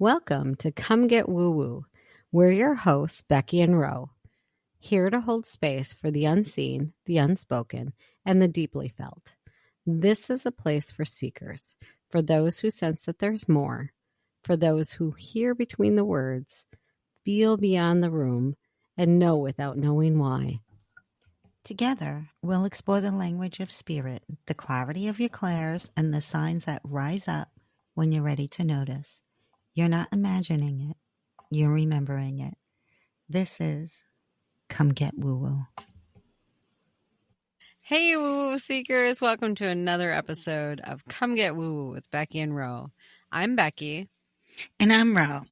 Welcome to Come Get Woo Woo. We're your hosts, Becky and Ro, here to hold space for the unseen, the unspoken, and the deeply felt. This is a place for seekers, for those who sense that there's more, for those who hear between the words, feel beyond the room, and know without knowing why. Together, we'll explore the language of spirit, the clarity of your clairs, and the signs that rise up when you're ready to notice. You're not imagining it, you're remembering it. This is Come Get Woo Woo. Hey, Woo Woo Seekers. Welcome to another episode of Come Get Woo Woo with Becky and Ro. I'm Becky. And I'm Ro.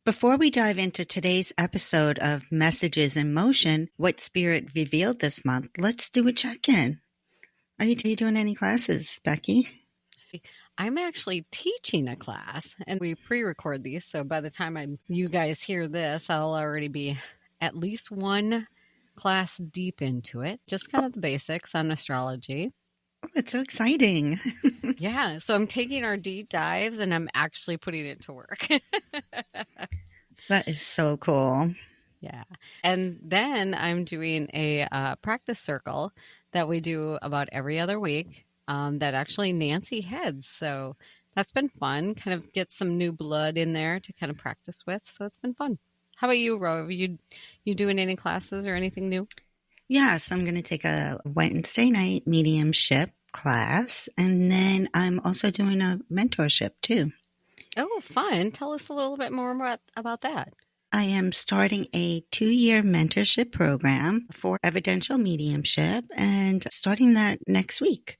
Before we dive into today's episode of Messages in Motion, what Spirit revealed this month, let's do a check-in. Are you doing any classes, Becky? I'm actually teaching a class, and we pre-record these, so by the time you guys hear this, I'll already be at least one class deep into it, just kind of the basics on astrology. Oh, that's so exciting. Yeah, so I'm taking our deep dives, and I'm actually putting it to work. That is so cool. Yeah, and then I'm doing a practice circle that we do about every other week. That actually Nancy heads. So that's been fun. Kind of get some new blood in there to kind of practice with. So it's been fun. How about you, Ro? Are you doing any classes or anything new? Yes, I'm going to take a Wednesday night mediumship class. And then I'm also doing a mentorship too. Oh, fun. Tell us a little bit more about that. I am starting a 2-year mentorship program for evidential mediumship and starting that next week.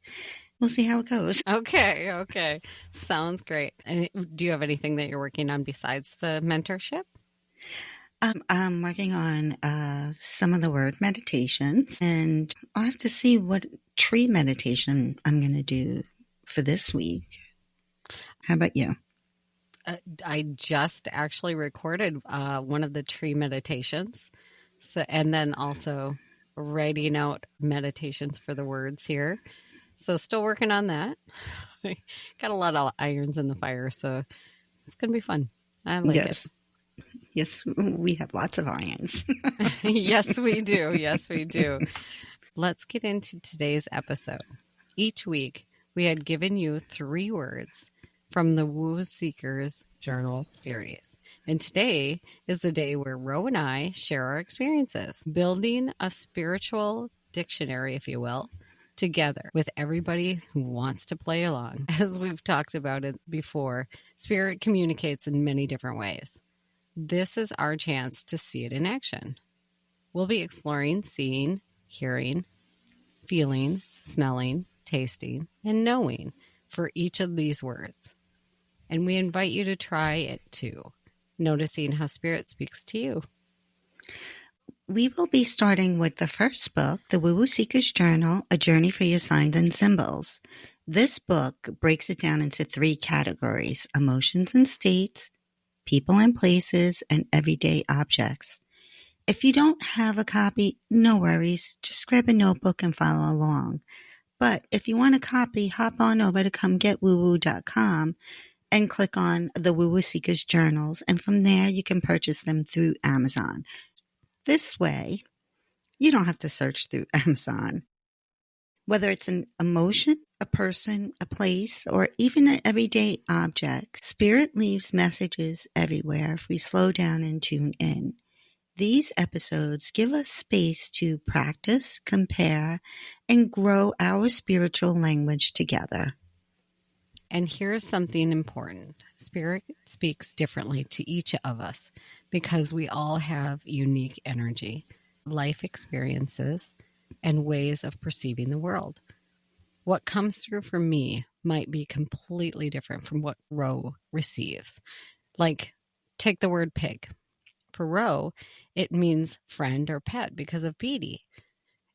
We'll see how it goes. Okay. Sounds great. And do you have anything that you're working on besides the mentorship? I'm working on some of the word meditations, and I'll have to see what tree meditation I'm going to do for this week. How about you? I just actually recorded one of the tree meditations, and then also writing out meditations for the words here. So still working on that. Got a lot of irons in the fire, so it's going to be fun. I like it. Yes, we have lots of irons. Yes, we do. Let's get into today's episode. Each week, we had given you 3 words from the Woo Seekers Journal series. And today is the day where Ro and I share our experiences, building a spiritual dictionary, if you will, together with everybody who wants to play along. As we've talked about it before, spirit communicates in many different ways. This is our chance to see it in action. We'll be exploring seeing, hearing, feeling, smelling, tasting, and knowing for each of these words. And we invite you to try it too, noticing how spirit speaks to you. We will be starting with the first book, The Woo Woo Seekers Journal, A Journey for Your Signs and Symbols. This book breaks it down into 3 categories: emotions and states, people and places, and everyday objects. If you don't have a copy, no worries. Just grab a notebook and follow along. But if you want a copy, hop on over to comegetwoowoo.com and click on the Woo Woo Seekers Journals, and from there you can purchase them through Amazon. This way, you don't have to search through Amazon. Whether it's an emotion, a person, a place, or even an everyday object, Spirit leaves messages everywhere if we slow down and tune in. These episodes give us space to practice, compare, and grow our spiritual language together. And here's something important. Spirit speaks differently to each of us because we all have unique energy, life experiences, and ways of perceiving the world. What comes through for me might be completely different from what Ro receives. Like, take the word pig. For Ro, it means friend or pet because of Beatty.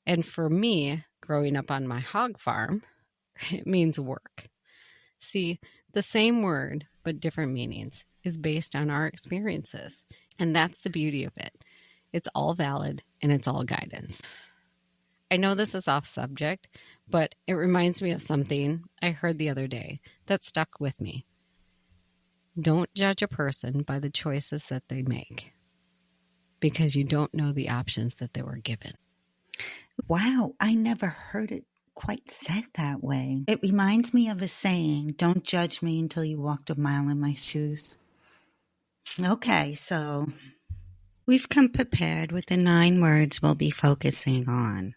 And for me, growing up on my hog farm, it means work. See, the same word, but different meanings, is based on our experiences. And that's the beauty of it. It's all valid and it's all guidance. I know this is off subject, but it reminds me of something I heard the other day that stuck with me. Don't judge a person by the choices that they make because you don't know the options that they were given. Wow, I never heard it quite said that way. It reminds me of a saying, don't judge me until you walked a mile in my shoes. Okay, so we've come prepared with the 9 words we'll be focusing on,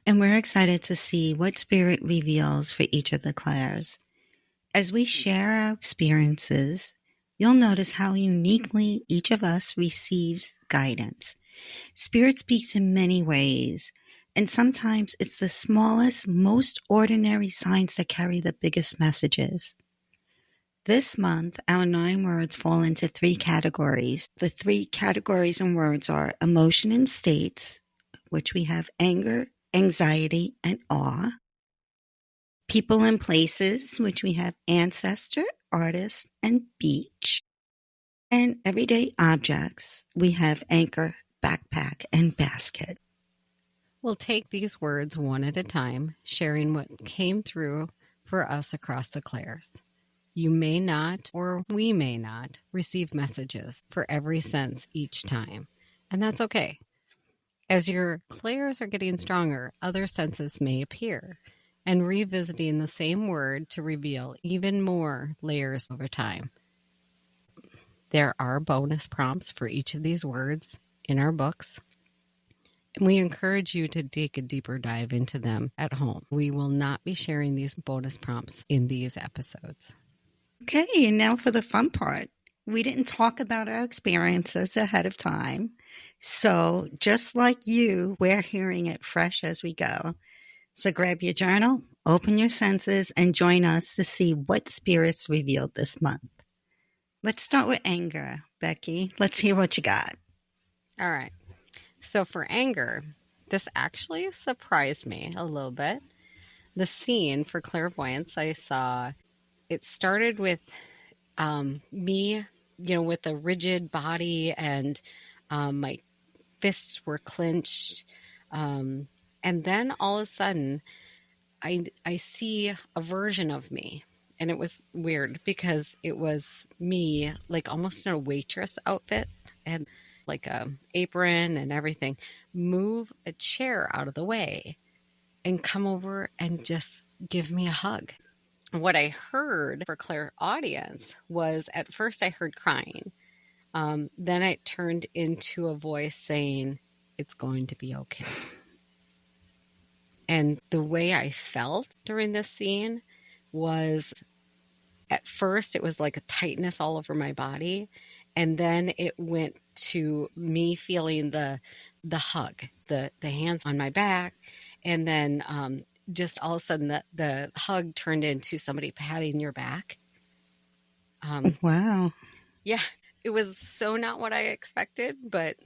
and we're excited to see what Spirit reveals for each of the Claires. As we share our experiences, you'll notice how uniquely each of us receives guidance. Spirit speaks in many ways, and sometimes it's the smallest, most ordinary signs that carry the biggest messages. This month, our 9 words fall into 3 categories. The 3 categories and words are emotion and states, which we have anger, anxiety, and awe. People and places, which we have ancestor, artist, and beach. And everyday objects, we have anchor, backpack, and basket. We'll take these words one at a time, sharing what came through for us across the Claires. You may not, or we may not, receive messages for every sense each time, and that's okay. As your Claires are getting stronger, other senses may appear, and revisiting the same word to reveal even more layers over time. There are bonus prompts for each of these words in our books, and we encourage you to take a deeper dive into them at home. We will not be sharing these bonus prompts in these episodes. Okay, and now for the fun part. We didn't talk about our experiences ahead of time. So just like you, we're hearing it fresh as we go. So grab your journal, open your senses, and join us to see what spirits revealed this month. Let's start with anger, Becky. Let's hear what you got. All right. So for anger, this actually surprised me a little bit. The scene for clairvoyance I saw, it started with me, with a rigid body, and my fists were clenched. And then all of a sudden, I see a version of me. And it was weird because it was me, like almost in a waitress outfit and like a apron and everything, move a chair out of the way and come over and just give me a hug. What I heard for clairaudience was, at first I heard crying. Then it turned into a voice saying, "It's going to be okay." And the way I felt during this scene was, at first it was like a tightness all over my body. And then it went to me feeling the hug, the hands on my back. And then just all of a sudden the hug turned into somebody patting your back. Wow. Yeah, it was so not what I expected, but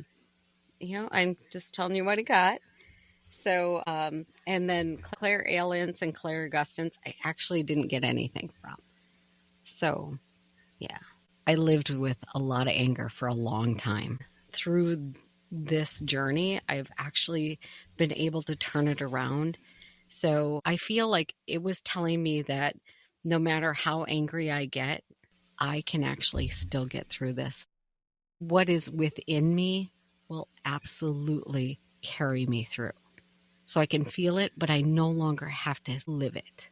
I'm just telling you what I got. So, and then clairalience and clairgustance, I actually didn't get anything from. So, yeah, I lived with a lot of anger for a long time. Through this journey, I've actually been able to turn it around. So I feel like it was telling me that no matter how angry I get, I can actually still get through this. What is within me will absolutely carry me through. So I can feel it, but I no longer have to live it.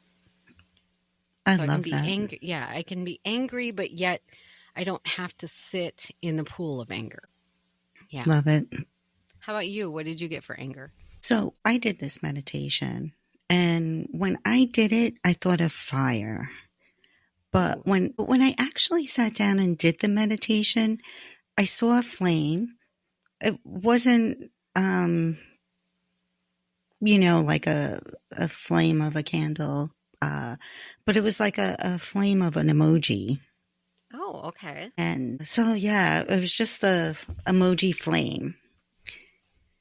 I can love be that. angry. Yeah, I can be angry, but yet I don't have to sit in the pool of anger. Yeah. Love it. How about you? What did you get for anger? So I did this meditation, and when I did it, I thought of fire. But when I actually sat down and did the meditation, I saw a flame. It wasn't, like a flame of a candle, but it was like a flame of an emoji. Oh, okay. And so, yeah, it was just the emoji flame.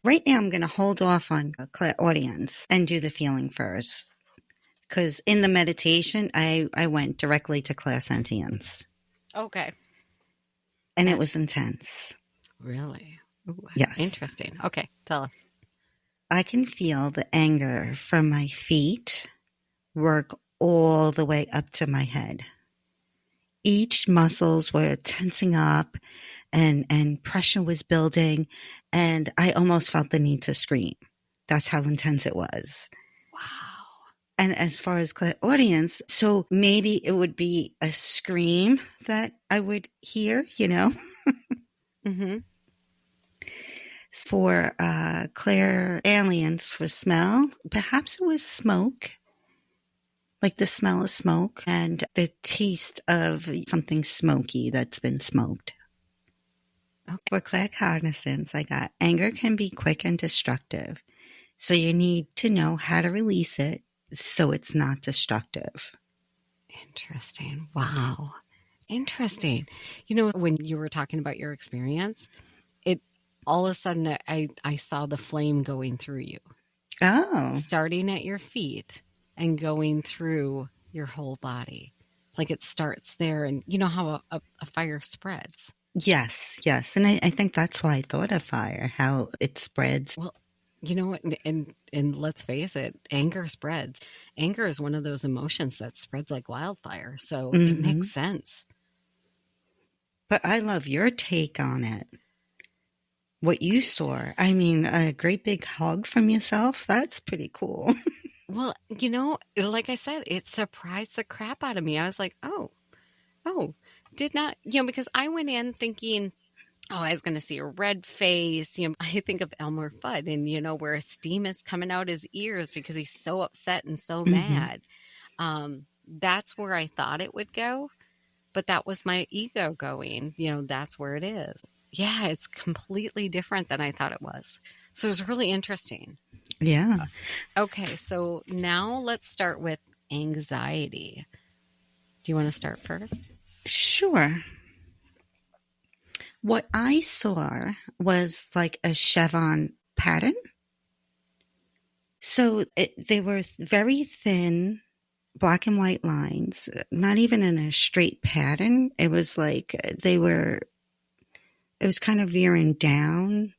Right now, I'm going to hold off on clairaudience and do the feeling first. Because in the meditation, I went directly to clairsentience. Okay. And it was intense. Really? Ooh, yes. Interesting. Okay, tell us. I can feel the anger from my feet work all the way up to my head. each muscles were tensing up and pressure was building. And I almost felt the need to scream. That's how intense it was. Wow. And as far as audience, so maybe it would be a scream that I would hear, Mm-hmm. For Claire aliens for smell, perhaps it was smoke, like the smell of smoke and the taste of something smoky that's been smoked. Okay. For claircognizance, I got anger can be quick and destructive. So you need to know how to release it so it's not destructive. Interesting. Wow. Interesting. When you were talking about your experience, all of a sudden I saw the flame going through you. Oh. Starting at your feet and going through your whole body. Like it starts there, and you know how a fire spreads. Yes. And I think that's why I thought of fire, how it spreads. Well, and let's face it, anger spreads. Anger is one of those emotions that spreads like wildfire. So it makes sense. But I love your take on it. What you saw. I mean, a great big hug from yourself. That's pretty cool. Well, like I said, it surprised the crap out of me. I was like, oh, did not, because I went in thinking, I was going to see a red face. I think of Elmer Fudd and, where steam is coming out his ears because he's so upset and so mad. That's where I thought it would go. But that was my ego going, that's where it is. Yeah, it's completely different than I thought it was. So it was really interesting. Yeah. Okay, so now let's start with anxiety. Do you want to start first? Sure. What I saw was like a chevron pattern. So they were very thin black and white lines, not even in a straight pattern. It was like it was kind of veering down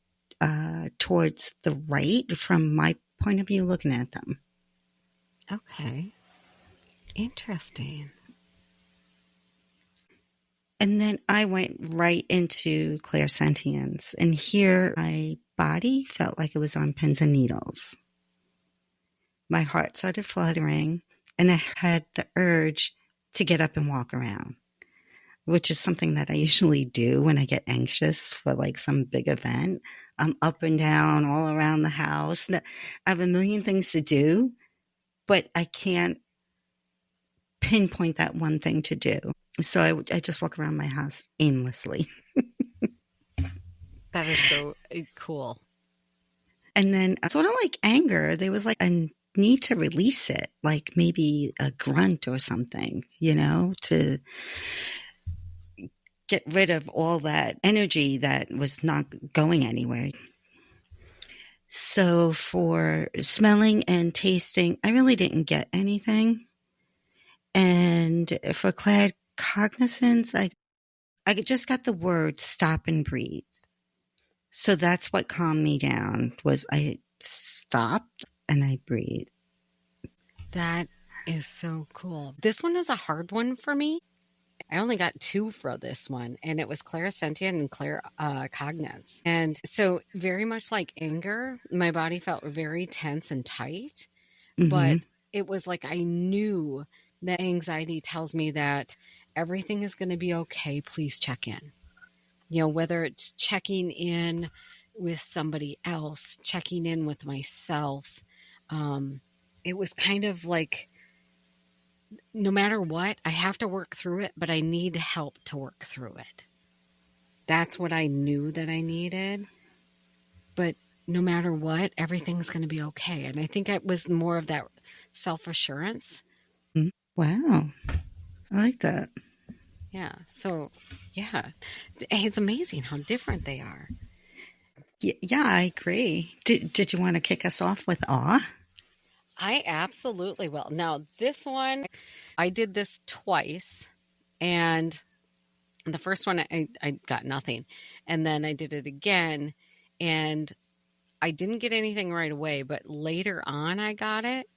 towards the right from my point of view looking at them. Okay. Interesting. And then I went right into clairsentience. And here my body felt like it was on pins and needles. My heart started fluttering and I had the urge to get up and walk around, which is something that I usually do when I get anxious for like some big event. I'm up and down all around the house. I have a million things to do, but I can't pinpoint that one thing to do. So I just walk around my house aimlessly. That is so cool. And then sort of like anger, there was like a need to release it, like maybe a grunt or something, to get rid of all that energy that was not going anywhere. So for smelling and tasting, I really didn't get anything. And for claircognizance, I just got the word stop and breathe. So that's what calmed me down, was I stopped and I breathed. That is so cool. This one was a hard one for me. I only got 2 for this one, and it was clairsentient and claircognizance. And so very much like anger, my body felt very tense and tight, but it was like I knew that anxiety tells me that everything is going to be okay. Please check in. Whether it's checking in with somebody else, checking in with myself. It was kind of like, no matter what, I have to work through it, but I need help to work through it. That's what I knew that I needed. But no matter what, everything's going to be okay. And I think it was more of that self-assurance. Wow. I like that. Yeah. So, yeah. It's amazing how different they are. Yeah, I agree. Did you want to kick us off with awe? I absolutely will. Now, this one, I did this twice, and the first one, I got nothing. And then I did it again, and I didn't get anything right away, but later on I got it.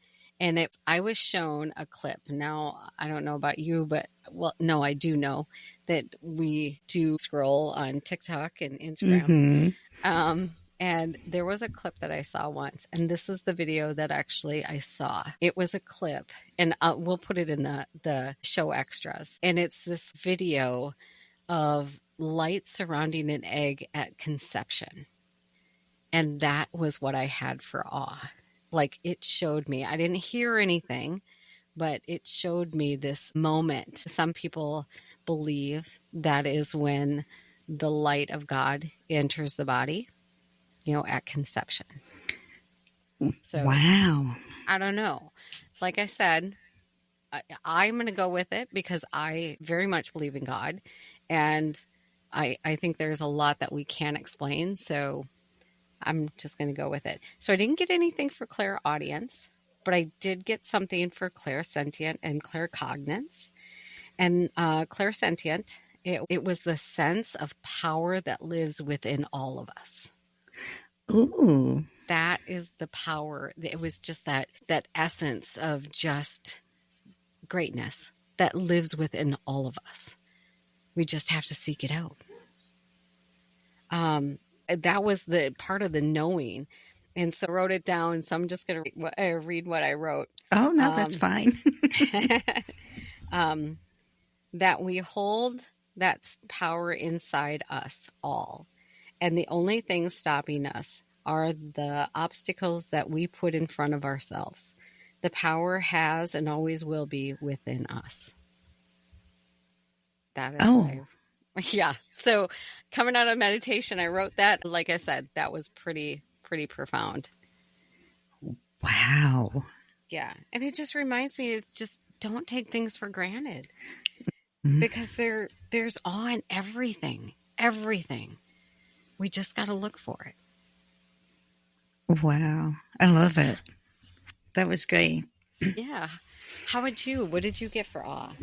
And I was shown a clip. Now, I don't know about you, but well, no, I do know that we do scroll on TikTok and Instagram. Mm-hmm. And there was a clip that I saw once, and this is the video that actually I saw. It was a clip, and we'll put it in the show extras. And it's this video of light surrounding an egg at conception. And that was what I had for awe. Like, it showed me, I didn't hear anything, but it showed me this moment. Some people believe that is when the light of God enters the body, at conception. So, wow. I don't know. Like I said, I'm going to go with it because I very much believe in God. And I think there's a lot that we can't explain. So I'm just going to go with it. So I didn't get anything for clairaudience, but I did get something for clairsentient and claircognizance. And clairsentient, it was the sense of power that lives within all of us. Ooh. That is the power. It was just that essence of just greatness that lives within all of us. We just have to seek it out. That was the part of the knowing. And so I wrote it down. So I'm just going to read what I wrote. Oh, no, that's fine. That we hold that power inside us all. And the only things stopping us are the obstacles that we put in front of ourselves. The power has and always will be within us. That is yeah. So coming out of meditation, I wrote that. Like I said, that was pretty profound. Wow. Yeah. And it just reminds me, is just don't take things for granted. Mm-hmm. Because there's awe in everything. Everything. We just got to look for it. Wow. I love it. That was great. Yeah. How about you? What did you get for awe?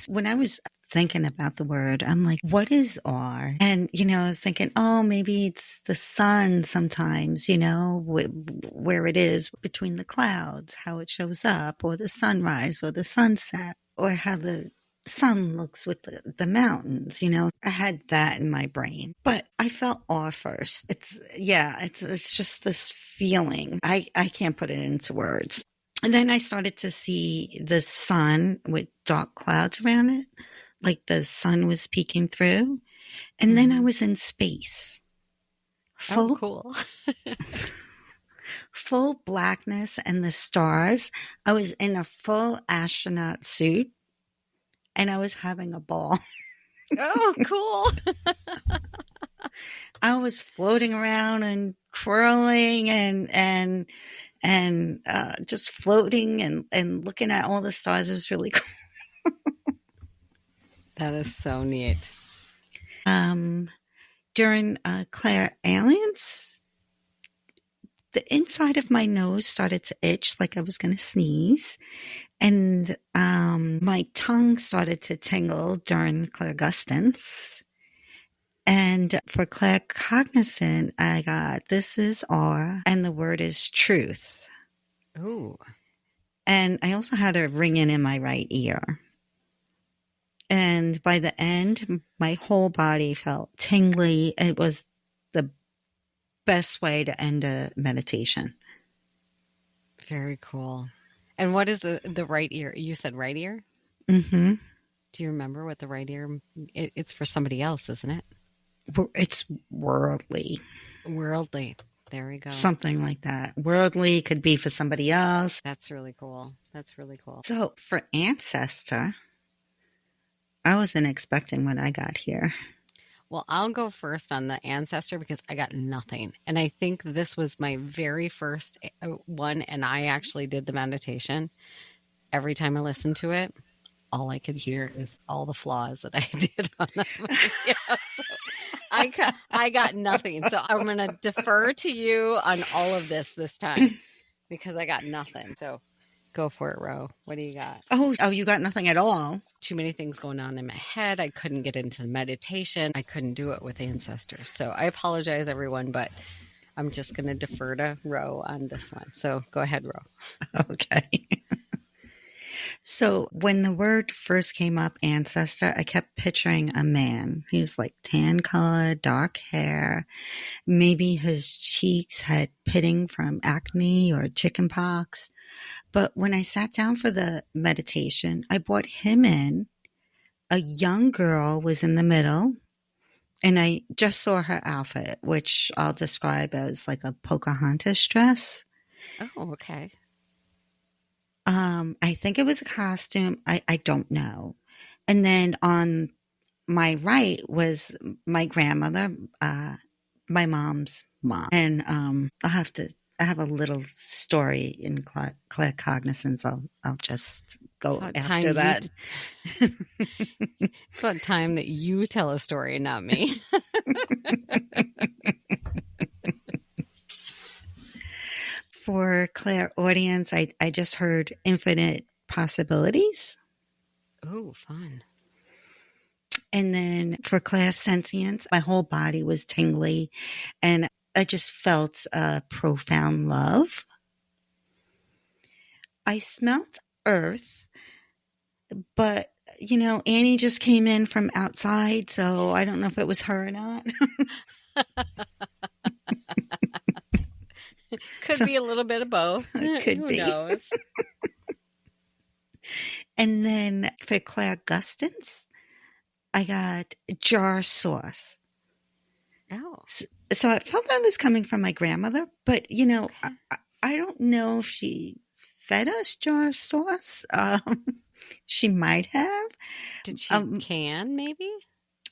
When I was thinking about the word, I'm like, what is awe? And, I was thinking, oh, maybe it's the sun sometimes, where it is between the clouds, how it shows up, or the sunrise or the sunset, or how the sun looks with the mountains, I had that in my brain, but I felt awe first. It's just this feeling. I can't put it into words. And then I started to see the sun with dark clouds around it, like the sun was peeking through. And then I was in space. Cool. Full blackness and the stars. I was in a full astronaut suit. And I was having a ball. Oh, cool. I was floating around and twirling and just floating and looking at all the stars. It was really cool. That is so neat. During clairalience, the inside of my nose started to itch like I was going to sneeze. And my tongue started to tingle during clairgustance. And for claircognizant, I got, this is awe, and the word is truth. Ooh. And I also had a ringing in my right ear. And by the end, my whole body felt tingly. It was the best way to end a meditation. Very cool. And what is the right ear? You said right ear? Mm-hmm. Do you remember what the right ear? It's for somebody else, isn't it? It's worldly. Worldly. There we go. Something like that. Worldly could be for somebody else. That's really cool. That's really cool. So for ancestor, I wasn't expecting what I got here. Well, I'll go first on the ancestor because I got nothing. And I think this was my very first one. And I actually did the meditation. Every time I listened to it, all I could hear is all the flaws that I did on the video. So I got nothing. So I'm going to defer to you on all of this time because I got nothing. So go for it, Ro. What do you got? Oh, you got nothing at all? Too many things going on in my head. I couldn't get into the meditation. I couldn't do it with ancestors. So I apologize, everyone, but I'm just going to defer to Ro on this one. So go ahead, Ro. Okay. So when the word first came up, ancestor, I kept picturing a man. He was like tan colored, dark hair. Maybe his cheeks had pitting from acne or chicken pox. But when I sat down for the meditation, I brought him in. A young girl was in the middle, and I just saw her outfit, which I'll describe as like a Pocahontas dress. Oh, okay. I think it was a costume. I don't know. And then on my right was my grandmother, my mom's mom. And I have a little story in clear cognizance. I'll just go after that. It's about time that you tell a story, not me. For clairaudience, I just heard infinite possibilities. Oh, fun. And then for clairsentience, my whole body was tingly and I just felt a profound love. I smelt earth, but Annie just came in from outside, so I don't know if it was her or not. Could be a little bit of both. Could Who be. knows? And then for clairgustance, I got jar sauce. Oh. So I felt that was coming from my grandmother, but I don't know if she fed us jar sauce. She might have. Did she can maybe?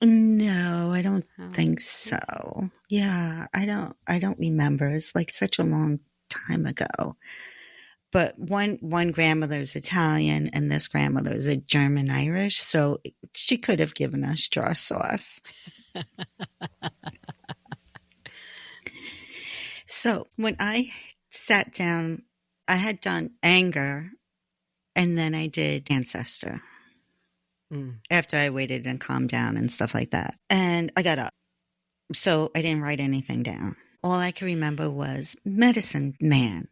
No, I don't think so. Yeah, I don't remember. It's like such a long time ago. But one grandmother is Italian and this grandmother is a German Irish, so she could have given us jar sauce. So when I sat down, I had done anger and then I did ancestor. After I waited and calmed down and stuff like that. And I got up. So I didn't write anything down. All I can remember was medicine man.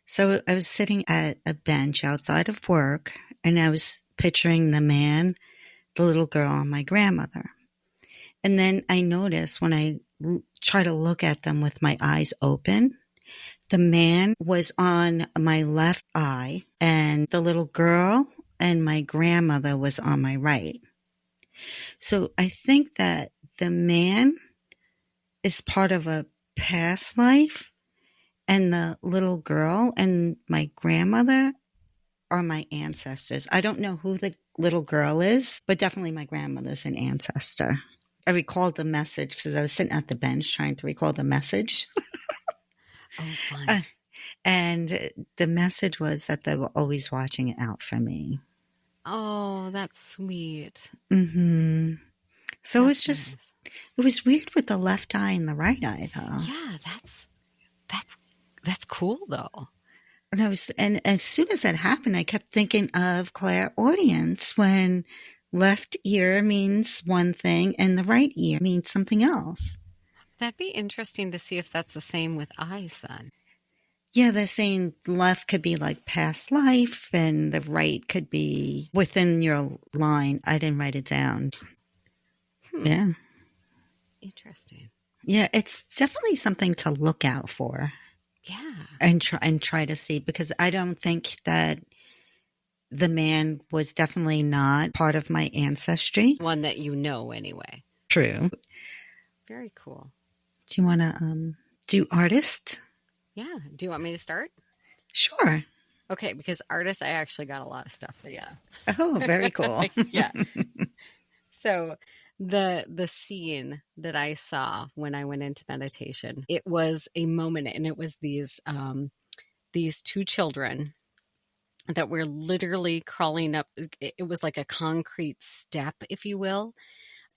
So I was sitting at a bench outside of work and I was picturing the man, the little girl, and my grandmother. And then I noticed when I try to look at them with my eyes open, the man was on my left eye and the little girl and my grandmother was on my right. So I think that the man is part of a past life and the little girl and my grandmother are my ancestors. I don't know who the little girl is, but definitely my grandmother's an ancestor. I recalled the message because I was sitting at the bench trying to recall the message. Oh, fun. And the message was that they were always watching out for me. Oh, that's sweet. Mm-hmm. So That's it's just, nice. It was weird with the left eye and the right eye, though. Yeah, that's cool though. And as soon as that happened, I kept thinking of clairaudience when left ear means one thing and the right ear means something else. That'd be interesting to see if that's the same with eyes then. Yeah, they're saying left could be like past life and the right could be within your line. I didn't write it down. Yeah. Interesting. Yeah, it's definitely something to look out for. Yeah. And try to see, because I don't think that the man was definitely not part of my ancestry. One that you know anyway. True. Very cool. Do you want to do artist? Yeah. Do you want me to start? Sure. Okay, because artist, I actually got a lot of stuff for you. Oh, very cool. Yeah. So the scene that I saw when I went into meditation, it was a moment, and it was these two children that were literally crawling up. It was like a concrete step, if you will.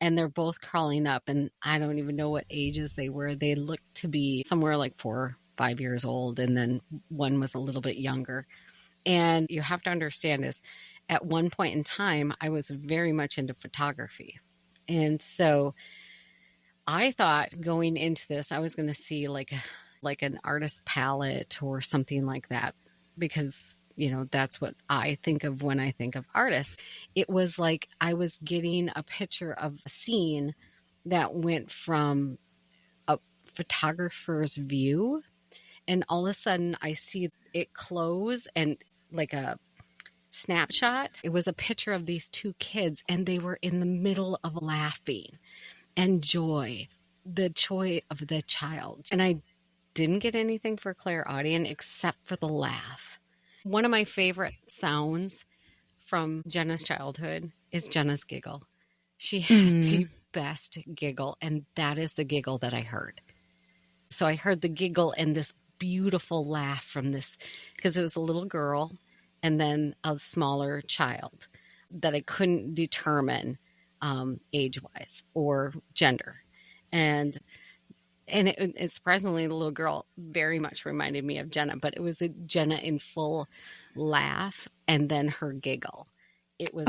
And they're both crawling up, and I don't even know what ages they were. They looked to be somewhere like 4 or 5 years old, and then one was a little bit younger. And you have to understand is at one point in time, I was very much into photography. And so I thought going into this, I was going to see like an artist palette or something like that, because that's what I think of when I think of artists. It was like I was getting a picture of a scene that went from a photographer's view, and all of a sudden I see it close and like a snapshot. It was a picture of these two kids, and they were in the middle of laughing and joy, the joy of the child. And I didn't get anything for clairaudient except for the laugh. One of my favorite sounds from Jenna's childhood is Jenna's giggle. She had the best giggle, and that is the giggle that I heard. So I heard the giggle and this beautiful laugh from this, because it was a little girl and then a smaller child that I couldn't determine age-wise or gender. And it surprisingly, the little girl very much reminded me of Jenna, but it was a Jenna in full laugh and then her giggle. It was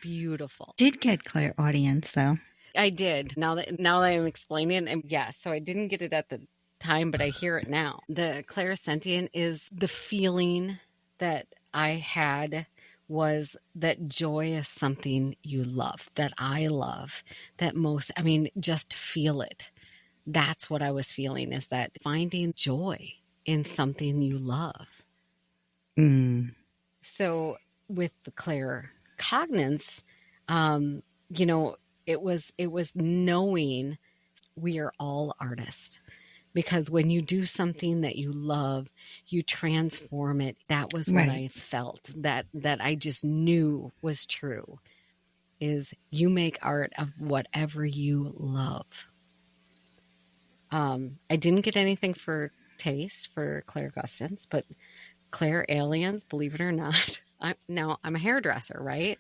beautiful. Did get clairaudience though. I did. Now that I'm explaining it, and so I didn't get it at the time, but I hear it now. The clairsentient is the feeling that I had was that joy is something you love, that I love, that just feel it. That's what I was feeling, is that finding joy in something you love. So with the claircognizance, it was knowing we are all artists. Because when you do something that you love, you transform it. That was what I felt, that I just knew was true, is you make art of whatever you love. I didn't get anything for taste for clairgustance, but clairaliens, believe it or not, I'm a hairdresser, right?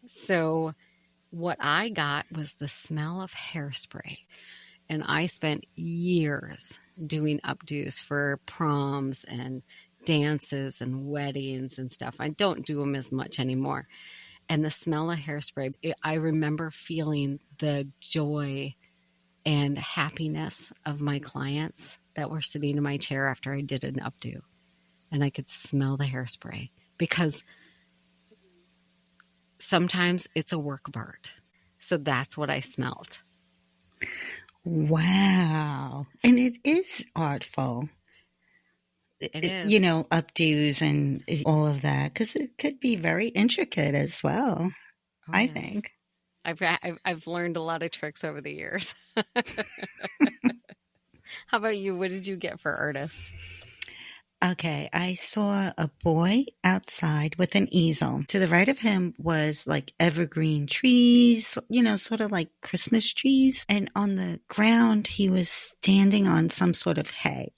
So what I got was the smell of hairspray. And I spent years doing updos for proms and dances and weddings and stuff. I don't do them as much anymore. And the smell of hairspray, I remember feeling the joy and happiness of my clients that were sitting in my chair after I did an updo. And I could smell the hairspray, because sometimes it's a work of art. So that's what I smelled. Wow. And it is artful. It is. Updos and all of that, because it could be very intricate as well, I think. I've learned a lot of tricks over the years. How about you? What did you get for artist? Okay, I saw a boy outside with an easel. To the right of him was like evergreen trees, sort of like Christmas trees. And on the ground, he was standing on some sort of hay.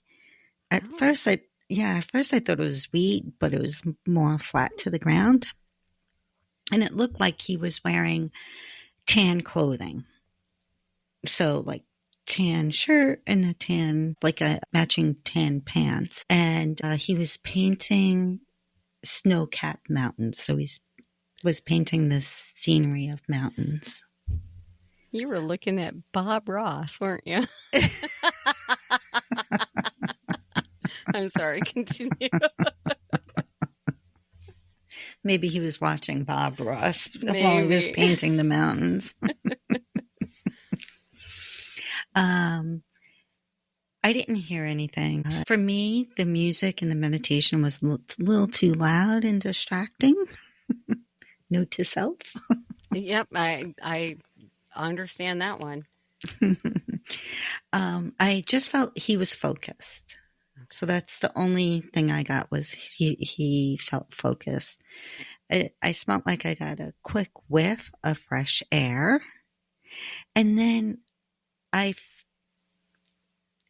At first I thought it was wheat, but it was more flat to the ground. And it looked like he was wearing tan clothing. So like tan shirt and a matching tan pants. And he was painting snow-capped mountains. So he was painting this scenery of mountains. You were looking at Bob Ross, weren't you? I'm sorry, continue. Maybe he was watching Bob Ross while he was painting the mountains. I didn't hear anything. For me, the music and the meditation was a little too loud and distracting. Note to self. Yep, I understand that one. I just felt he was focused. So that's the only thing I got, was he felt focused. I smelled like I got a quick whiff of fresh air. And then I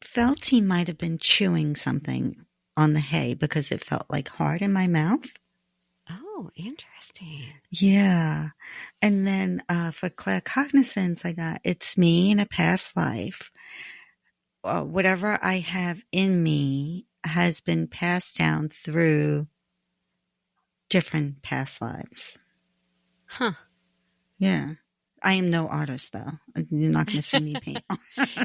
felt he might have been chewing something on the hay, because it felt like hard in my mouth. Oh, interesting. Yeah. And then for claircognizance, I got, it's me in a past life. Whatever I have in me has been passed down through different past lives. Huh. Yeah. I am no artist, though. You're not going to see me paint.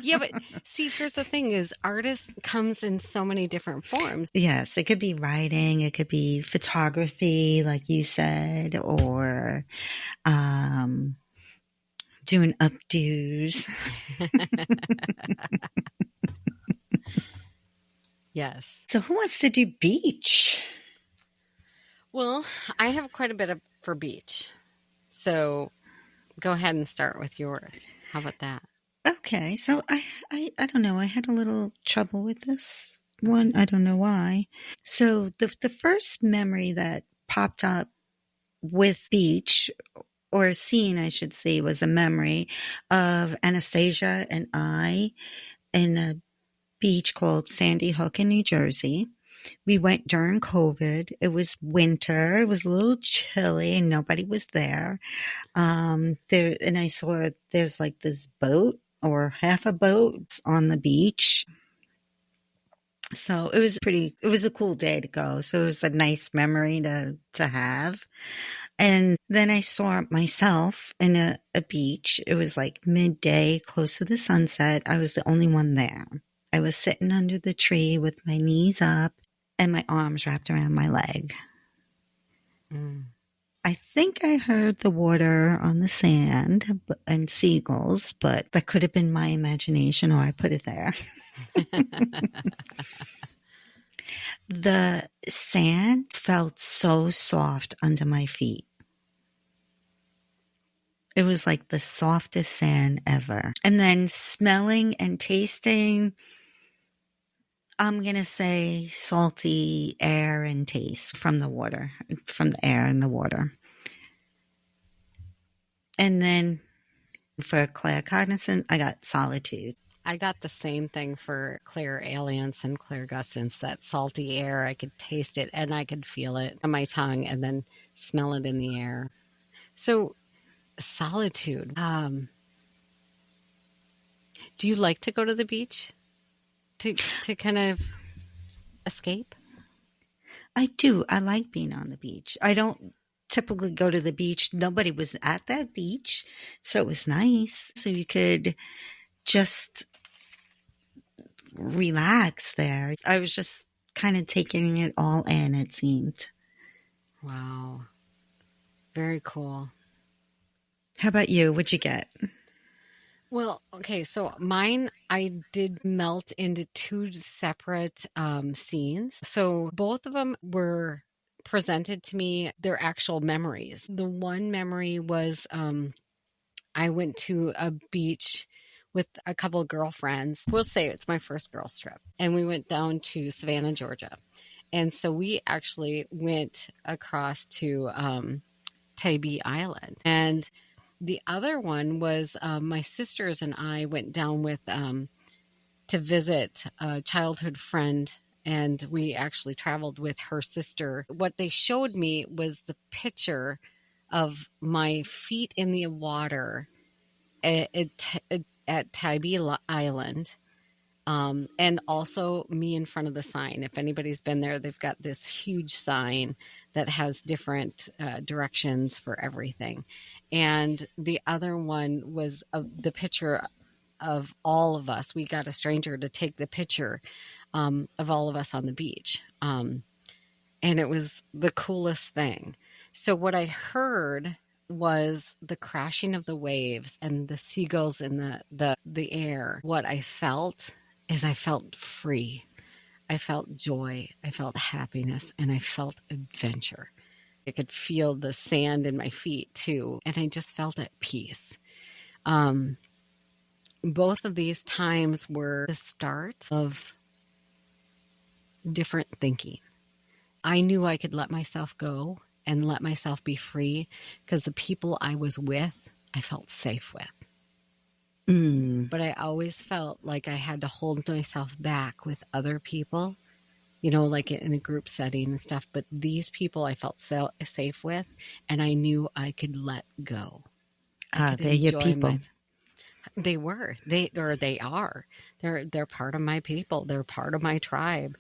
Yeah, but see, here's the thing is artist comes in so many different forms. Yes, it could be writing, it could be photography, like you said, or doing updos. Yes. So who wants to do beach? Well, I have quite a bit for beach. So go ahead and start with yours. How about that? Okay, so I don't know. I had a little trouble with this one. I don't know why. So the first memory that popped up with beach, or a scene, I should say, was a memory of Anastasia and I in a beach called Sandy Hook in New Jersey. We went during COVID. It was winter. It was a little chilly and nobody was there. And I saw there's like this boat or half a boat on the beach. So it was a cool day to go. So it was a nice memory to have. And then I saw myself in a beach. It was like midday, close to the sunset. I was the only one there. I was sitting under the tree with my knees up and my arms wrapped around my leg. I think I heard the water on the sand and seagulls, but that could have been my imagination, or I put it there. The sand felt so soft under my feet. It was like the softest sand ever. And then smelling and tasting, I'm going to say salty air and taste from the water, from the air and the water. And then for claircognizance, I got solitude. I got the same thing for clairalience and clairgustance, that salty air. I could taste it and I could feel it on my tongue and then smell it in the air. So solitude. Do you like to go to the beach to kind of escape? I do. I like being on the beach. I don't typically go to the beach. Nobody was at that beach, so it was nice. So you could just relax there. I was just kind of taking it all in, it seemed. Wow. Very cool. How about you? What'd you get? Well, okay, so mine, I did melt into two separate scenes. So both of them were presented to me, their actual memories. The one memory was I went to a beach with a couple of girlfriends. We'll say it's my first girls trip. And we went down to Savannah, Georgia. And so we actually went across to Tybee Island. And the other one was my sisters and I went down with to visit a childhood friend, and we actually traveled with her sister. What they showed me was the picture of my feet in the water at Tybee Island, and also me in front of the sign. If anybody's been there, they've got this huge sign that has different directions for everything. And the other one was the picture of all of us. We got a stranger to take the picture of all of us on the beach. And it was the coolest thing. So what I heard was the crashing of the waves and the seagulls in the air. What I felt is I felt free. I felt joy. I felt happiness, and I felt adventure. I could feel the sand in my feet too, and I just felt at peace. Both of these times were the start of different thinking. I knew I could let myself go and let myself be free because the people I was with, I felt safe with. But I always felt like I had to hold myself back with other people, you know, like in a group setting and stuff. But these people I felt so safe with, and I knew I could let go. They're your people. They were. They are. They're part of my people. They're part of my tribe.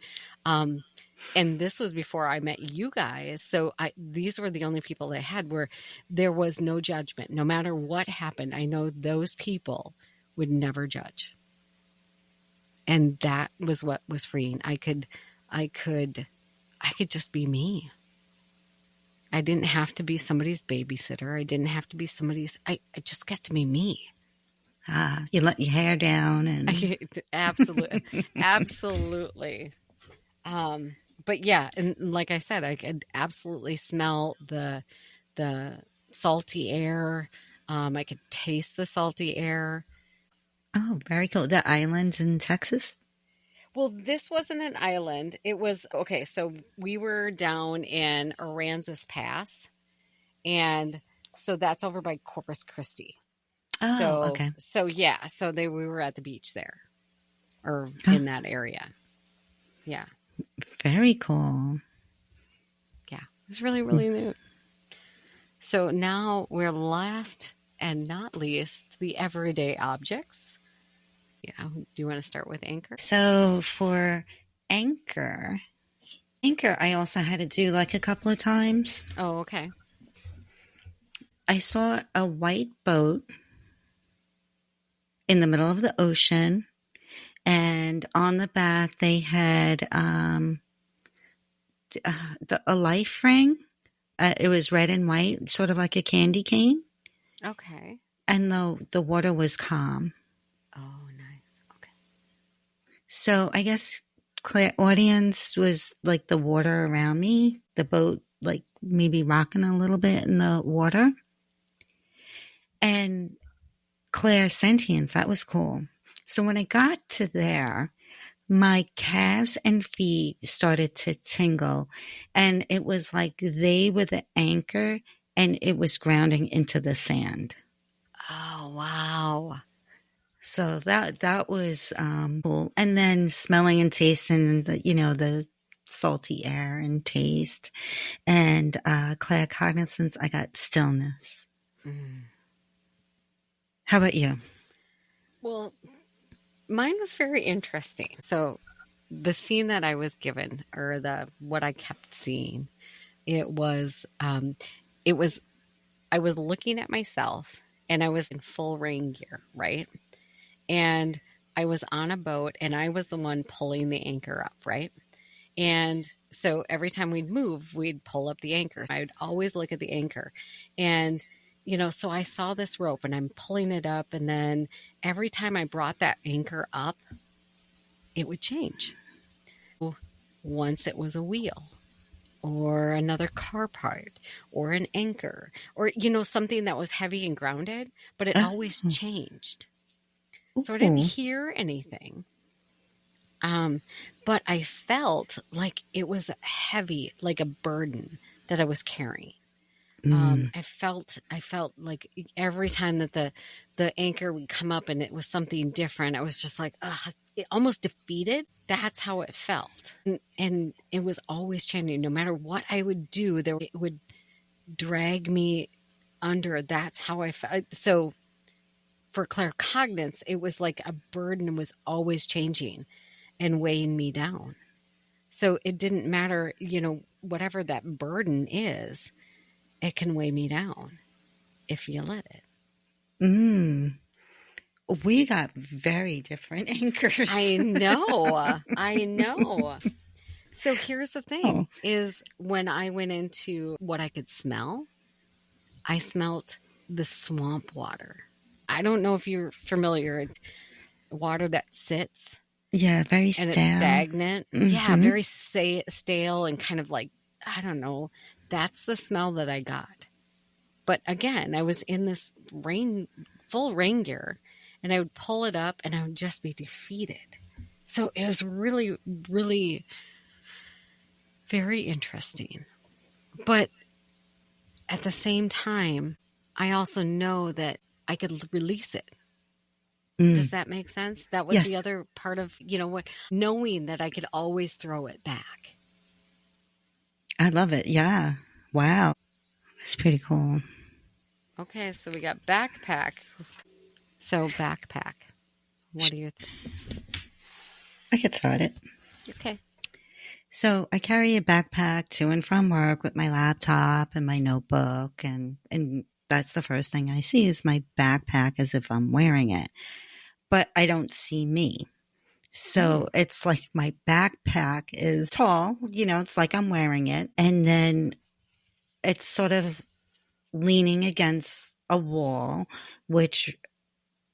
And this was before I met you guys. So these were the only people I had where there was no judgment. No matter what happened, I know those people would never judge. And that was what was freeing. I could just be me. I didn't have to be somebody's babysitter. I didn't have to be somebody's, I just got to be me. You let your hair down and Absolutely. Absolutely. But yeah, and like I said, I could absolutely smell the salty air. I could taste the salty air. oh, very cool. The islands in Texas? Well, this wasn't an island. It was, okay, so we were down in Aransas Pass, and so that's over by Corpus Christi. Oh, okay. So yeah, so we were at the beach there, or in that area. Yeah. Very cool. Yeah, it was really, really neat. So now we're last and not least, the everyday objects. Yeah. Do you want to start with anchor? So for anchor, I also had to do like a couple of times. Oh, okay. I saw a white boat in the middle of the ocean, and on the back they had a life ring. It was red and white, sort of like a candy cane. Okay. And the water was calm. Oh, nice. Okay. So I guess clairaudience was like the water around me, the boat like maybe rocking a little bit in the water. And clairsentience, that was cool. So when I got to there, my calves and feet started to tingle, and it was like they were the anchor and it was grounding into the sand. Oh, wow. So that was cool. And then smelling and tasting the salty air and taste, and claircognizance, I got stillness. How about you? Well, mine was very interesting. So the scene that I was given, or what I kept seeing, I was looking at myself, and I was in full rain gear, right? And I was on a boat, and I was the one pulling the anchor up, right? And so every time we'd move, we'd pull up the anchor. I'd always look at the anchor. And, so I saw this rope, and I'm pulling it up. And then every time I brought that anchor up, it would change. Once it was a wheel, or another car part, or an anchor, or, something that was heavy and grounded, but it always changed. So I didn't hear anything. But I felt like it was heavy, like a burden that I was carrying. I felt like every time that the anchor would come up and it was something different, I was just like, it almost defeated. That's how it felt. And it was always changing. No matter what I would do, it would drag me under. That's how I felt. So for claircognizance, it was like a burden was always changing and weighing me down. So it didn't matter, whatever that burden is, it can weigh me down if you let it. We got very different anchors. I know. So here's the thing is when I went into what I could smell, I smelt the swamp water. I don't know if you're familiar, water that sits. Yeah, very stale. And it's stagnant. Mm-hmm. Yeah, very stale and kind of like, I don't know. That's the smell that I got. But again, I was in this full rain gear, and I would pull it up and I would just be defeated. So it was really, really very interesting. But at the same time, I also know that I could release it. Does that make sense? That was the other part of, knowing that I could always throw it back. I love it. Yeah. Wow. It's pretty cool. Okay, so we got backpack. So backpack. What are your thoughts? I get started. Okay. So I carry a backpack to and from work with my laptop and my notebook, and that's the first thing I see is my backpack as if I'm wearing it. But I don't see me. So it's like my backpack is tall, it's like I'm wearing it. And then it's sort of leaning against a wall, which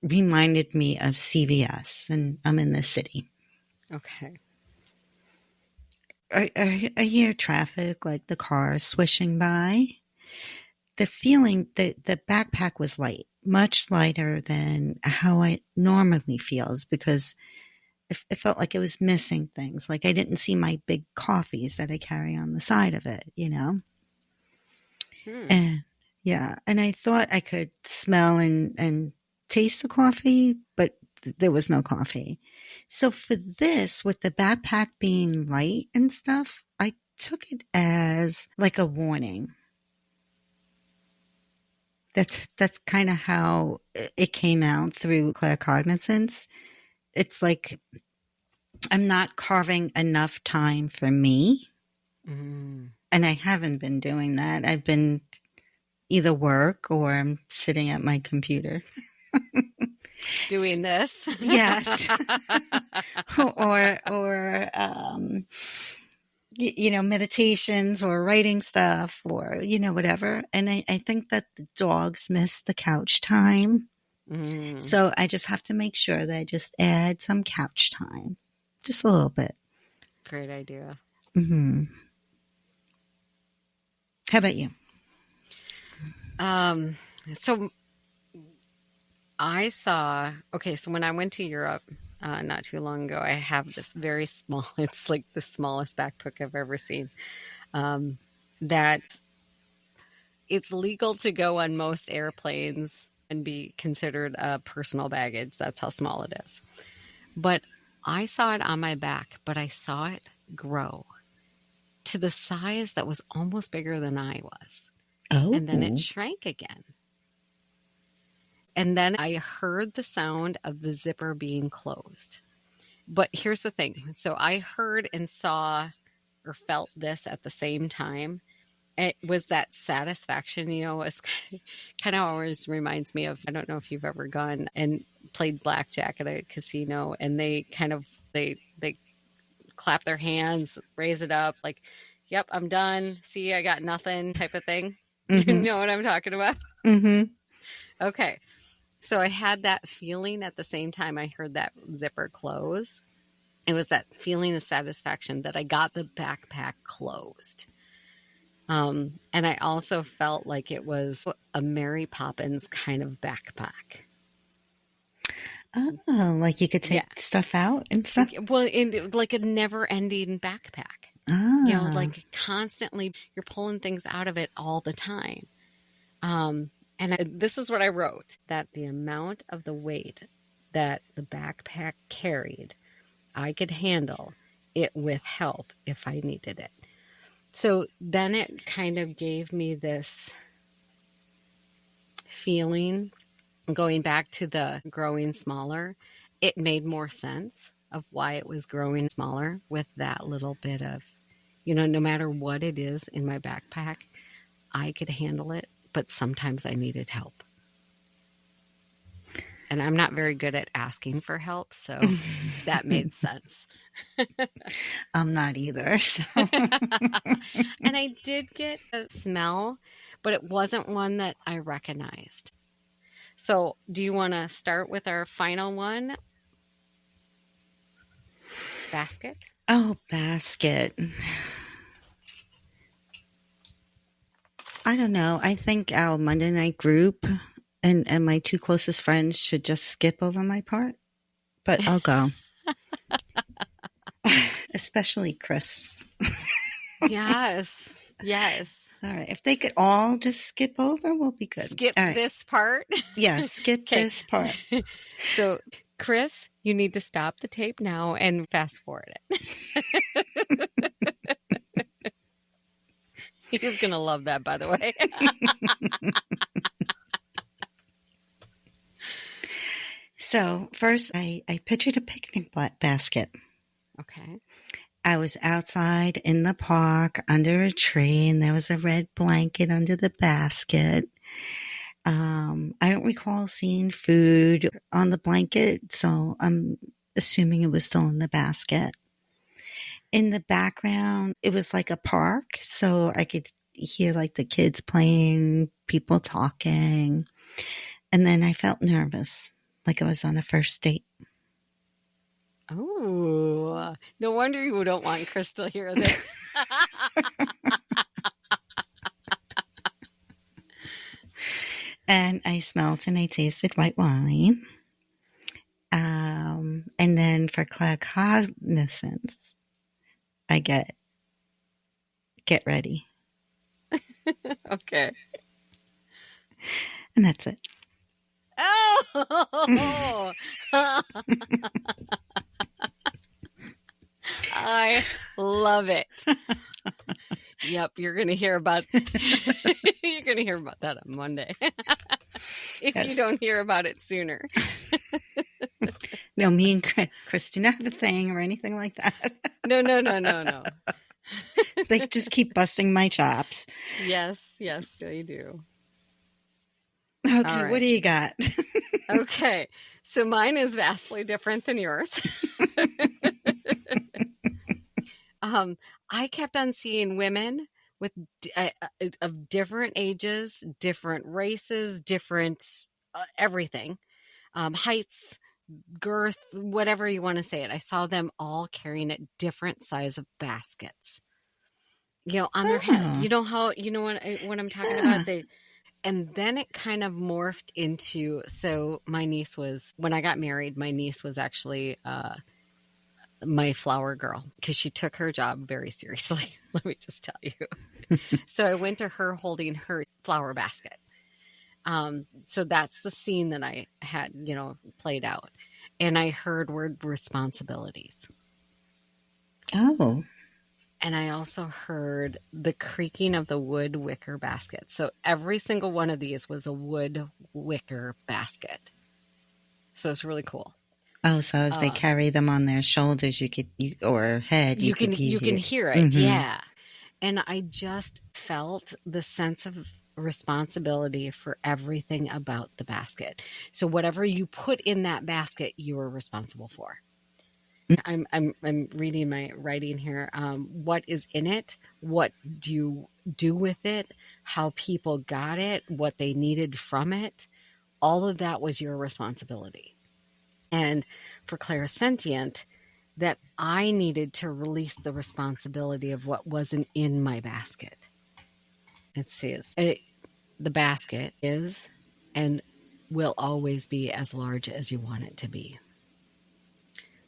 reminded me of CVS, and I'm in the city. Okay. I hear traffic, like the cars swishing by. The feeling that the backpack was light, much lighter than how it normally feels, because it felt like it was missing things. Like I didn't see my big coffees that I carry on the side of it, And yeah, and I thought I could smell and taste the coffee, but there was no coffee. So for this, with the backpack being light and stuff, I took it as like a warning. That's kind of how it came out through claircognizance. It's like I'm not carving enough time for me. And I haven't been doing that. I've been either work or I'm sitting at my computer. Doing this. Yes. or meditations or writing stuff or, whatever. And I think that the dogs miss the couch time. So I just have to make sure that I just add some couch time. Just a little bit. Great idea. Mm-hmm. How about you? So I saw, so when I went to Europe not too long ago, I have this very small, it's like the smallest backpack I've ever seen, that it's legal to go on most airplanes and be considered a personal baggage. That's how small it is. But I saw it on my back, but I saw it grow to the size that was almost bigger than I was. Oh. And then it shrank again. And then I heard the sound of the zipper being closed. But here's the thing. So I heard and saw or felt this at the same time. It was that satisfaction, it's kind of always reminds me of, I don't know if you've ever gone and played blackjack at a casino, and they kind of, they clap their hands, raise it up like, yep, I'm done. See, I got nothing type of thing. Mm-hmm. You know what I'm talking about? Mm-hmm. Okay. So I had that feeling at the same time I heard that zipper close. It was that feeling of satisfaction that I got the backpack closed. And I also felt like it was a Mary Poppins kind of backpack. Oh, like you could take stuff out and stuff? Well, like a never-ending backpack. Ah. Like constantly you're pulling things out of it all the time. And this is what I wrote, that the amount of the weight that the backpack carried, I could handle it with help if I needed it. So then it kind of gave me this feeling, going back to the growing smaller, it made more sense of why it was growing smaller with that little bit of, no matter what it is in my backpack, I could handle it, but sometimes I needed help. And I'm not very good at asking for help, so that made sense. I'm not either. So. And I did get a smell, but it wasn't one that I recognized. So do you want to start with our final one? Basket? Oh, basket. I don't know. I think our Monday night group and my two closest friends should just skip over my part, but I'll go. Especially Chris. Yes. All right. If they could all just skip over, we'll be good. Skip this part? Yeah, skip this part. So, Chris, you need to stop the tape now and fast forward it. He's going to love that, by the way. So first, I pictured a picnic basket. Okay. I was outside in the park under a tree, and there was a red blanket under the basket. I don't recall seeing food on the blanket, so I'm assuming it was still in the basket. In the background, it was like a park, so I could hear like the kids playing, people talking. And then I felt nervous, like I was on a first date. Oh, no wonder you don't want Chris to hear this. And I smelled and I tasted white wine. And then for claircognizance, I get ready. Okay. And that's it. Oh, I love it. Yep, you're gonna hear about that on Monday. If Yes. you don't hear about it sooner. No, me and Chris do not have a thing or anything like that. No. They just keep busting my chops. Yes, they do. Okay, All right. What do you got? Okay, so mine is vastly different than yours. I kept on seeing women with of different ages, different races, different everything, heights, girth, whatever you want to say it. I saw them all carrying a different size of baskets. On their head. You know what I'm talking about? And then it kind of morphed into, so my niece was, when I got married, my niece was actually my flower girl because she took her job very seriously. Let me just tell you. So I went to her holding her flower basket. So that's the scene that I had, played out. And I heard word responsibilities. Oh. And I also heard the creaking of the wood wicker basket. So every single one of these was a wood wicker basket. So it's really cool. Oh, so as they carry them on their shoulders, or head, you can hear it. Mm-hmm. Yeah. And I just felt the sense of responsibility for everything about the basket. So whatever you put in that basket, you are responsible for. I'm reading my writing here. What is in it? What do you do with it? How people got it? What they needed from it? All of that was your responsibility. And for clairsentient, that I needed to release the responsibility of what wasn't in my basket. It says the basket is and will always be as large as you want it to be.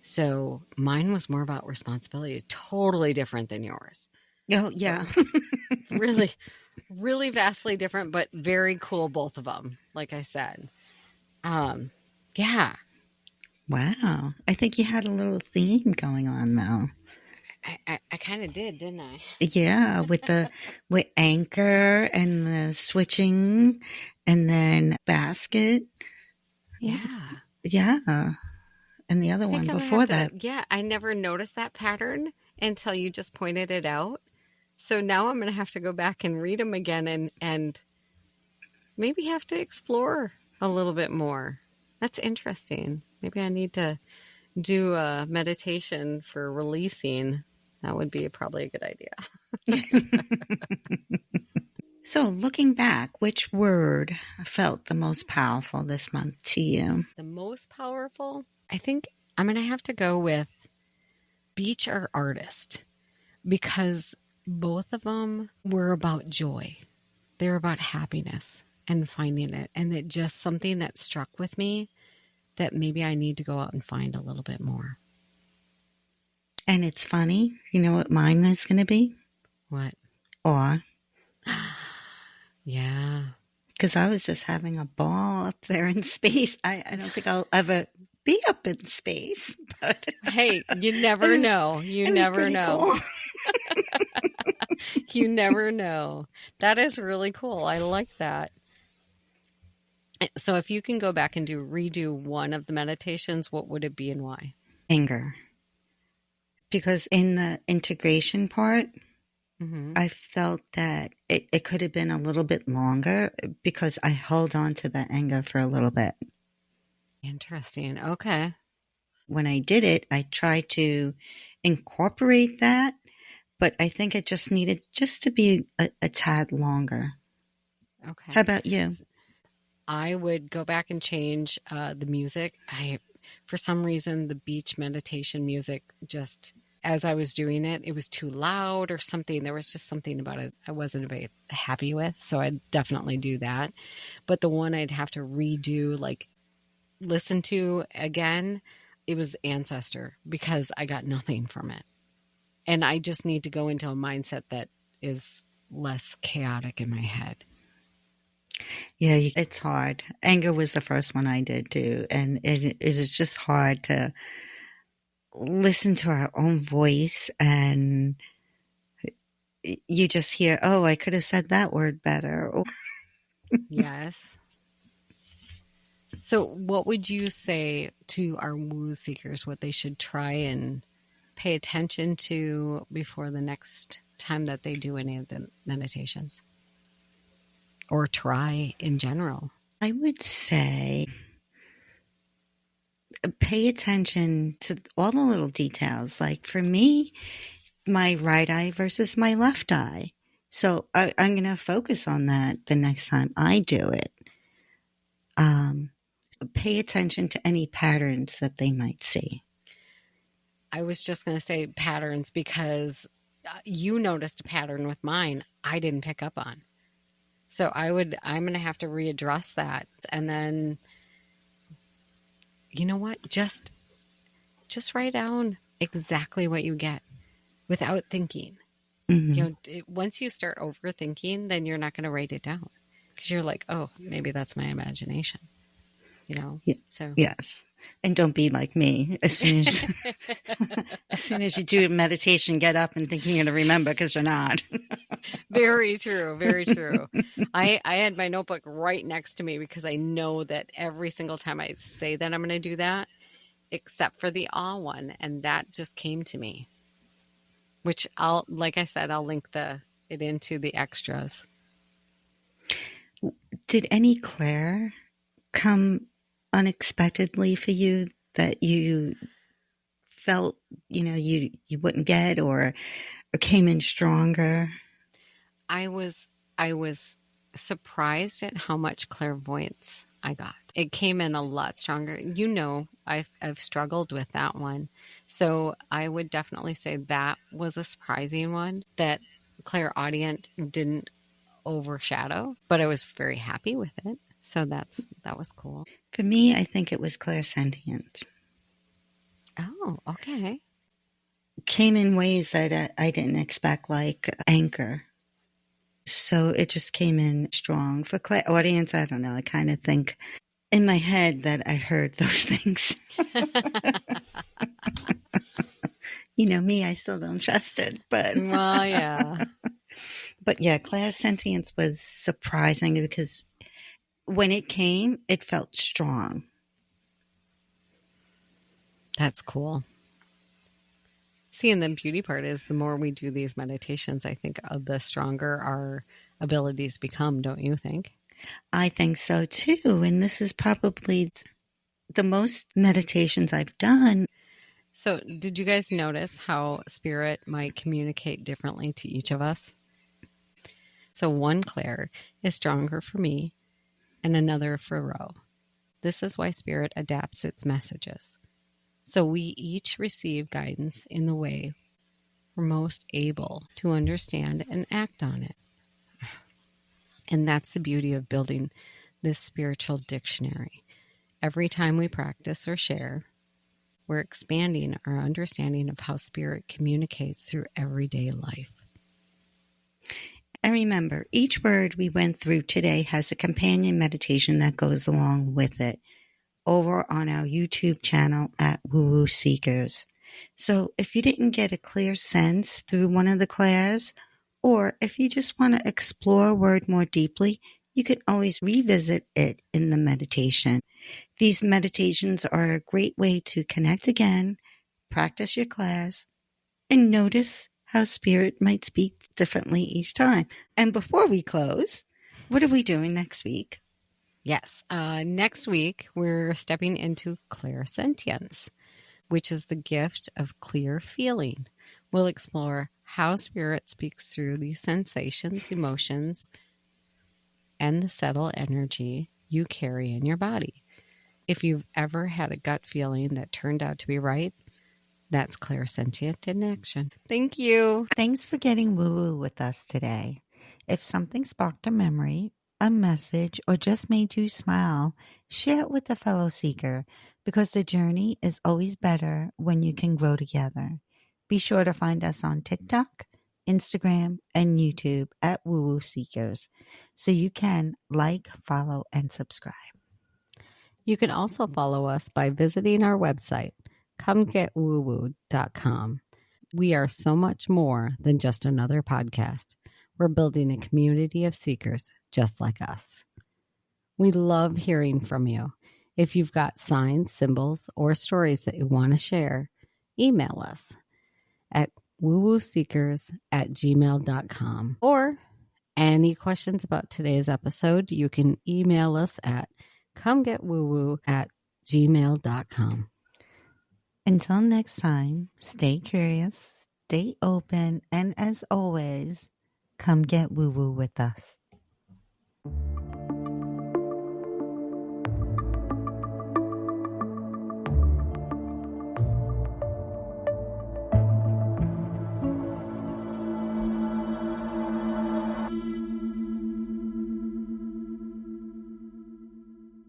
So mine was more about responsibility, totally different than yours. Oh, yeah. Really, really vastly different, but very cool, both of them, like I said. Yeah. Wow. I think you had a little theme going on, though. I kind of did, didn't I? Yeah, with anchor and the switching and then basket. Yeah. Yeah. And the other one before that. Yeah, I never noticed that pattern until you just pointed it out. So now I'm going to have to go back and read them again and maybe have to explore a little bit more. That's interesting. Maybe I need to do a meditation for releasing. That would be probably a good idea. So looking back, which word felt the most powerful this month to you? The most powerful? I think I'm going to have to go with beach or artist because both of them were about joy. They're about happiness and finding it. And it just something that struck with me that maybe I need to go out and find a little bit more. And it's funny. You know what mine is going to be? What? Awe. Yeah. Because I was just having a ball up there in space. I don't think I'll ever be up in space. But hey, you never know. You never know. Cool. You never know. That is really cool. I like that. So if you can go back and redo one of the meditations, what would it be and why? Anger. because in the integration part, Mm-hmm. I felt that it could have been a little bit longer because I held on to the anger for a little bit. Interesting. Okay. When I did it, I tried to incorporate that, but I think it just needed just to be a tad longer. Okay. How about you? I would go back and change the music. For some reason, the beach meditation music just, as I was doing it, it was too loud or something. There was just something about it I wasn't very happy with. So I'd definitely do that. But the one I'd have to redo, like listen to again, it was Ancestor because I got nothing from it. And I just need to go into a mindset that is less chaotic in my head. Yeah, it's hard. Anger was the first one I did too. And it is just hard to listen to our own voice, and you just hear, oh, I could have said that word better. Yes. So, what would you say to our woo seekers what they should try and pay attention to before the next time that they do any of the meditations? Or try in general? I would say pay attention to all the little details. Like for me, my right eye versus my left eye. So I'm going to focus on that the next time I do it. Pay attention to any patterns that they might see. I was just going to say patterns because you noticed a pattern with mine I didn't pick up on. So I'm going to have to readdress that. And then, you know what? Just write down exactly what you get without thinking. Mm-hmm. You know, once you start overthinking, then you're not going to write it down because you're like, oh, maybe that's my imagination. You know? Yeah. So yes. And don't be like me. As soon as you do meditation, get up and thinking you're going to remember, because you're not. Very true. Very true. I had my notebook right next to me because I know that every single time I say that I'm going to do that, except for the all one. And that just came to me, which like I said, I'll link it into the extras. Did any clair come unexpectedly for you that you felt, you wouldn't get, or came in stronger? I was surprised at how much clairvoyance I got. It came in a lot stronger. I've struggled with that one. So I would definitely say that was a surprising one that clairaudient didn't overshadow, but I was very happy with it. So that was cool. For me, I think it was clairsentience. Oh, okay. Came in ways that I didn't expect, like anchor. So it just came in strong. For clairaudience, I don't know. I kind of think in my head that I heard those things. Me, I still don't trust it. But well, yeah. But yeah, clairsentience was surprising because when it came, it felt strong. That's cool. See, and the beauty part is the more we do these meditations, I think the stronger our abilities become, don't you think? I think so too. And this is probably the most meditations I've done. So did you guys notice how spirit might communicate differently to each of us? So one clair is stronger for me and another for Ro. This is why spirit adapts its messages. So we each receive guidance in the way we're most able to understand and act on it. And that's the beauty of building this spiritual dictionary. Every time we practice or share, we're expanding our understanding of how spirit communicates through everyday life. And remember, each word we went through today has a companion meditation that goes along with it over on our YouTube channel at Woo Woo Seekers. So if you didn't get a clear sense through one of the clairs, or if you just want to explore a word more deeply, you can always revisit it in the meditation. These meditations are a great way to connect again, practice your clairs, and notice how spirit might speak differently each time. And before we close, what are we doing next week? Yes. Next week, we're stepping into clairsentience, which is the gift of clear feeling. We'll explore how spirit speaks through these sensations, emotions, and the subtle energy you carry in your body. If you've ever had a gut feeling that turned out to be right, that's clairsentient in action. Thank you. Thanks for getting woo-woo with us today. If something sparked a memory, a message, or just made you smile, share it with a fellow seeker, because the journey is always better when you can grow together. Be sure to find us on TikTok, Instagram, and YouTube at Woo Woo Seekers, so you can like, follow, and subscribe. You can also follow us by visiting our website, comegetwoowoo.com. We are so much more than just another podcast. We're building a community of seekers just like us. We love hearing from you. If you've got signs, symbols, or stories that you want to share, email us at woowooseekers@gmail.com. Or any questions about today's episode, you can email us at comegetwoowoo@gmail.com. Until next time, stay curious, stay open, and as always, come get woo-woo with us.